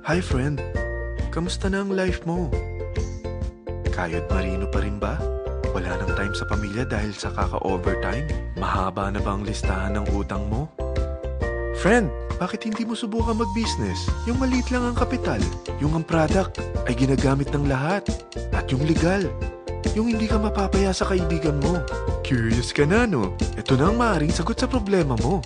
Hi friend, kamusta na ang life mo? Kayod marino pa rin ba? Wala nang time sa pamilya dahil sa kaka-overtime? Mahaba na ba ang listahan ng utang mo? Friend, bakit hindi mo subukan mag-business? Yung maliit lang ang kapital, yung ang product ay ginagamit ng lahat, at yung legal, yung hindi ka mapapaya sa kaibigan mo. Curious ka na, no? Ito na ang maaaring sagot sa problema mo.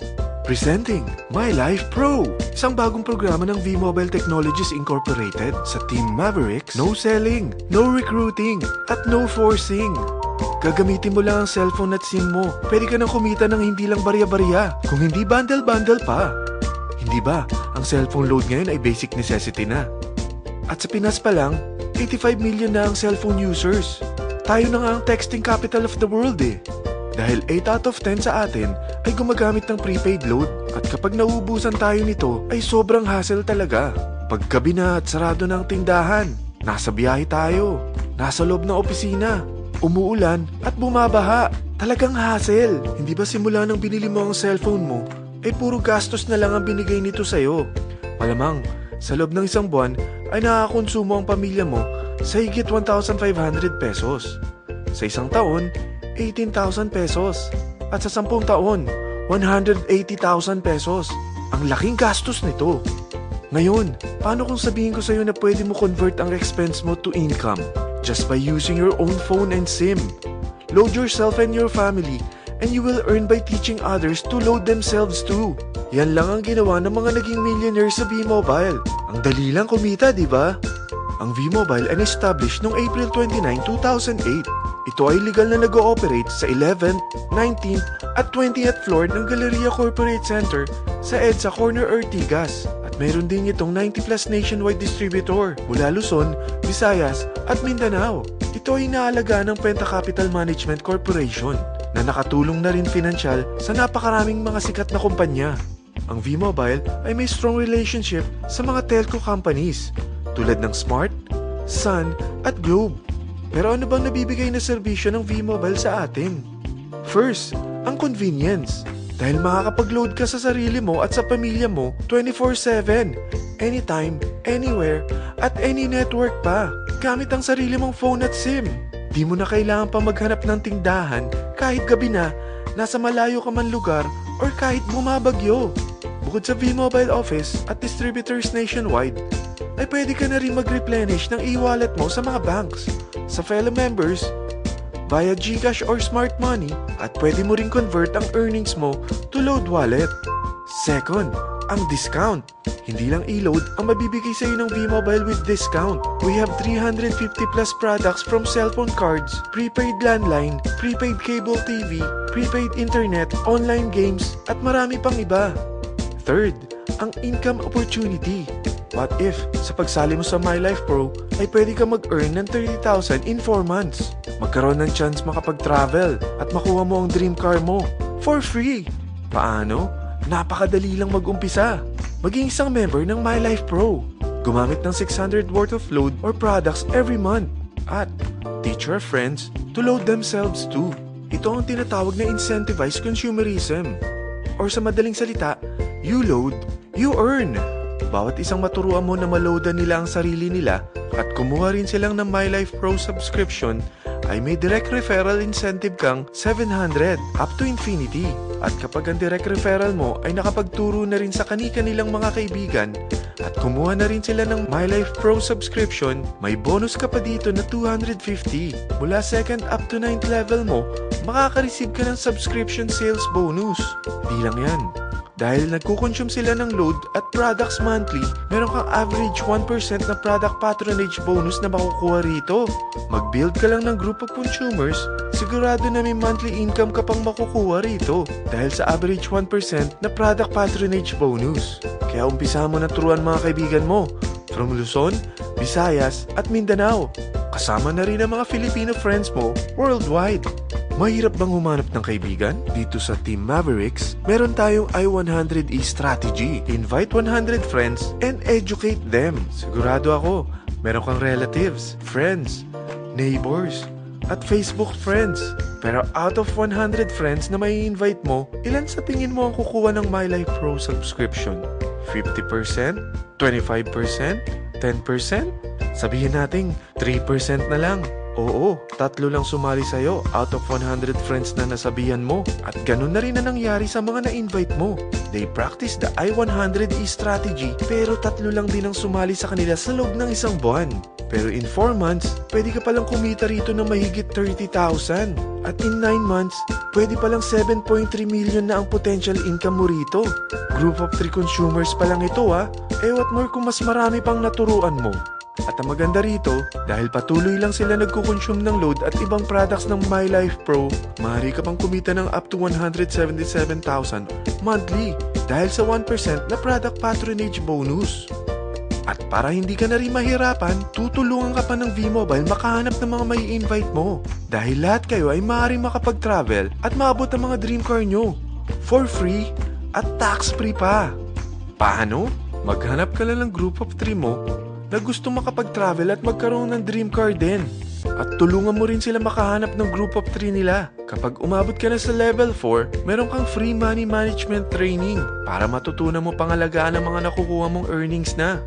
Presenting My Life Pro, isang bagong programa ng V-Mobile Technologies Incorporated sa Team Mavericks. No selling, no recruiting, at no forcing. Gagamitin mo lang ang cellphone at SIM mo. Pwede ka nang kumita ng hindi lang barya-barya, kung hindi bundle-bundle pa. Hindi ba, ang cellphone load ngayon ay basic necessity na. At sa Pinas pa lang, 85 million na ang cellphone users. Tayo na nga ang texting capital of the world eh. Dahil 8 out of 10 sa atin ay gumagamit ng prepaid load. At kapag nauubusan tayo nito ay sobrang hassle talaga. Paggabi na at sarado ng tindahan, nasa biyahe tayo, nasa loob ng opisina, umuulan at bumabaha. Talagang hassle. Hindi ba simula nang binili mo ang cellphone mo ay puro gastos na lang ang binigay nito sa'yo? Malamang sa loob ng isang buwan ay nakakakonsumo ang pamilya mo sa higit 1,500 pesos. Sa isang taon, 18,000 pesos. At sa 10 taon, 180,000 pesos. Ang laking gastos nito. Ngayon, paano kung sabihin ko sa'yo na pwede mo convert ang expense mo to income just by using your own phone and SIM? Load yourself and your family and you will earn by teaching others to load themselves too. Yan lang ang ginawa ng mga naging millionaires sa V-Mobile. Ang dali lang kumita, di ba? Ang V-Mobile ay established noong April 29, 2008. Ito ay legal na nag-ooperate sa 11th, 19th at 20th floor ng Galleria Corporate Center sa EDSA Corner Ortigas. At meron din itong 90 plus nationwide distributor mula Luzon, Visayas at Mindanao. Ito ay inaalagaan ng Penta Capital Management Corporation na nakatulong na rin pinansyal sa napakaraming mga sikat na kumpanya. Ang V-Mobile ay may strong relationship sa mga telco companies tulad ng Smart, Sun at Globe. Pero ano bang nabibigay na serbisyo ng V-Mobile sa atin? First, ang convenience. Dahil makakapag-load ka sa sarili mo at sa pamilya mo 24/7, anytime, anywhere, at any network pa. Gamit ang sarili mong phone at SIM. Di mo na kailangan pa maghanap ng tindahan kahit gabi na, nasa malayo ka man lugar, or kahit bumabagyo. Bukod sa V-Mobile office at distributors nationwide, ay pwede ka na rin mag-replenish ng e-wallet mo sa mga banks, sa fellow members, via GCash or Smart Money, at pwede mo rin convert ang earnings mo to load wallet. Second, ang discount. Hindi lang e-load ang mabibigay sa iyo ng V-Mobile with discount. We have 350 plus products from cellphone cards, prepaid landline, prepaid cable TV, prepaid internet, online games, at marami pang iba. Third, ang income opportunity. What if, sa pagsali mo sa My Life Pro, ay pwede ka mag-earn ng 30,000 in 4 months? Magkaroon ng chance makapag-travel at makuha mo ang dream car mo for free. Paano? Napakadali lang mag-umpisa. Maging isang member ng My Life Pro. Gumamit ng 600 worth of load or products every month. At teach your friends to load themselves too. Ito ang tinatawag na incentivized consumerism. Or sa madaling salita, you load, you earn. Bawat isang maturuan mo na maloadan nila ang sarili nila at kumuha rin silang ng My Life Pro subscription, ay may direct referral incentive kang 700 up to infinity. At kapag ang direct referral mo ay nakapagturo na rin sa kani-kanilang mga kaibigan at kumuha na rin sila ng My Life Pro subscription, may bonus ka pa dito na 250. Mula 2nd up to 9th level mo, makaka-receive ka ng subscription sales bonus. Di lang yan. Dahil nagkukonsume sila ng load at products monthly, meron kang average 1% na product patronage bonus na makukuha rito. Mag-build ka lang ng group of consumers, sigurado na may monthly income ka pang makukuha rito dahil sa average 1% na product patronage bonus. Kaya umpisa mo na turuan mga kaibigan mo from Luzon, Visayas at Mindanao. Kasama na rin ang mga Filipino friends mo worldwide. Mahirap bang humanap ng kaibigan? Dito sa Team Mavericks, meron tayong I100E strategy. Invite 100 friends and educate them. Sigurado ako, meron kang relatives, friends, neighbors, at Facebook friends. Pero out of 100 friends na may invite mo, ilan sa tingin mo ang kukuha ng My Life Pro subscription? 50%? 25%? 10%? Sabihin natin 3% na lang. Oo, 3 lang sumali sa'yo out of 100 friends na nasabihan mo. At ganun na rin na nangyari sa mga na-invite mo. They practice the I-100E strategy pero 3 lang din ang sumali sa kanila sa loob ng isang buwan. Pero in 4 months, pwede ka palang kumita rito ng mahigit 30,000. At in 9 months, pwede palang 7.3 million na ang potential income mo rito. Group of 3 consumers pa lang ito what more kung mas marami pang naturuan mo. At ang maganda rito, dahil patuloy lang sila nagkukonsume ng load at ibang products ng MyLife Pro, maaari ka pang kumita ng up to 177,000 monthly dahil sa 1% na product patronage bonus. At para hindi ka na rin mahirapan, tutulungan ka pa ng V-Mobile makahanap ng mga may invite mo. Dahil lahat kayo ay maaaring makapag-travel at maabot ang mga dream car nyo for free at tax-free pa. Paano? Maghanap ka lang ng group of 3 mo na gusto makapag-travel at magkaroon ng dream car din. At tulungan mo rin sila makahanap ng group of 3 nila. Kapag umabot ka na sa level 4, meron kang free money management training para matutunan mo pangalagaan ang mga nakukuha mong earnings na.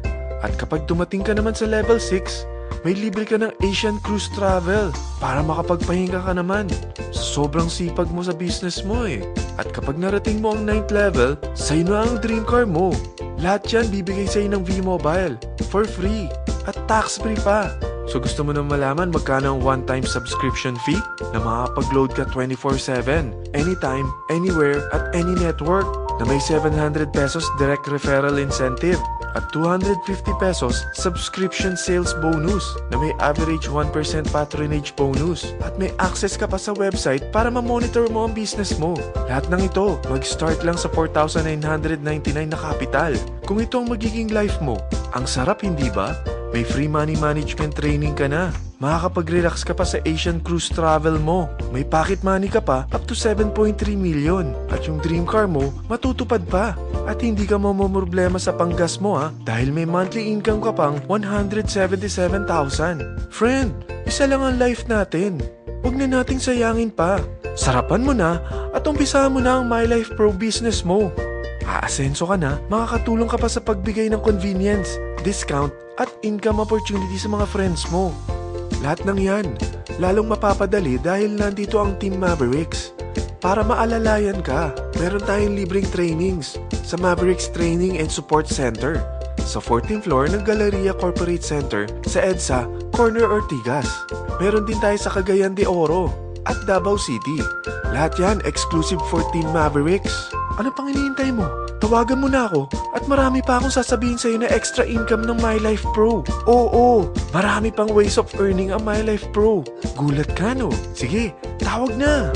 At kapag dumating ka naman sa level 6, may libre ka ng Asian Cruise Travel para makapagpahinga ka naman. Sobrang sipag mo sa business mo At kapag narating mo ang 9th level, sa'yo na ang dream car mo. Lahat yan bibigay sa'yo ng V-Mobile for free at tax-free pa. So gusto mo na malaman magkano ang one-time subscription fee na makakapag-load ka 24/7, anytime, anywhere, at any network na may 700 pesos direct referral incentive at 250 pesos subscription sales bonus na may average 1% patronage bonus at may access ka pa sa website para ma-monitor mo ang business mo. Lahat ng ito mag-start lang sa 4,999 na capital. Kung ito ang magiging life mo, ang sarap hindi ba? May free money management training ka na. Makakapag-relax ka pa sa Asian Cruise Travel mo. May pocket money ka pa up to 7.3 million. At yung dream car mo, matutupad pa. At hindi ka mamomroblema sa panggas mo dahil may monthly income ka pang 177,000. Friend, isa lang ang life natin. Huwag na nating sayangin pa. Sarapan mo na at umpisahan mo na ang MyLife Pro business mo. Aasenso ka na, makakatulong ka pa sa pagbigay ng convenience, discount, at income opportunity sa mga friends mo. Lahat ng yan, lalong mapapadali dahil nandito ang Team Mavericks. Para maalalayan ka, meron tayong libreng trainings sa Mavericks Training and Support Center sa 14th floor ng Galleria Corporate Center sa EDSA, Corner Ortigas. Meron din tayo sa Cagayan de Oro at Davao City. Lahat yan exclusive for Team Mavericks. Ano pang hinihintay mo? Tawagan mo na ako at marami pa akong sasabihin sa'yo na extra income ng MyLife Pro. Oo, marami pang ways of earning ang MyLife Pro. Gulat ka no? Sige, tawag na!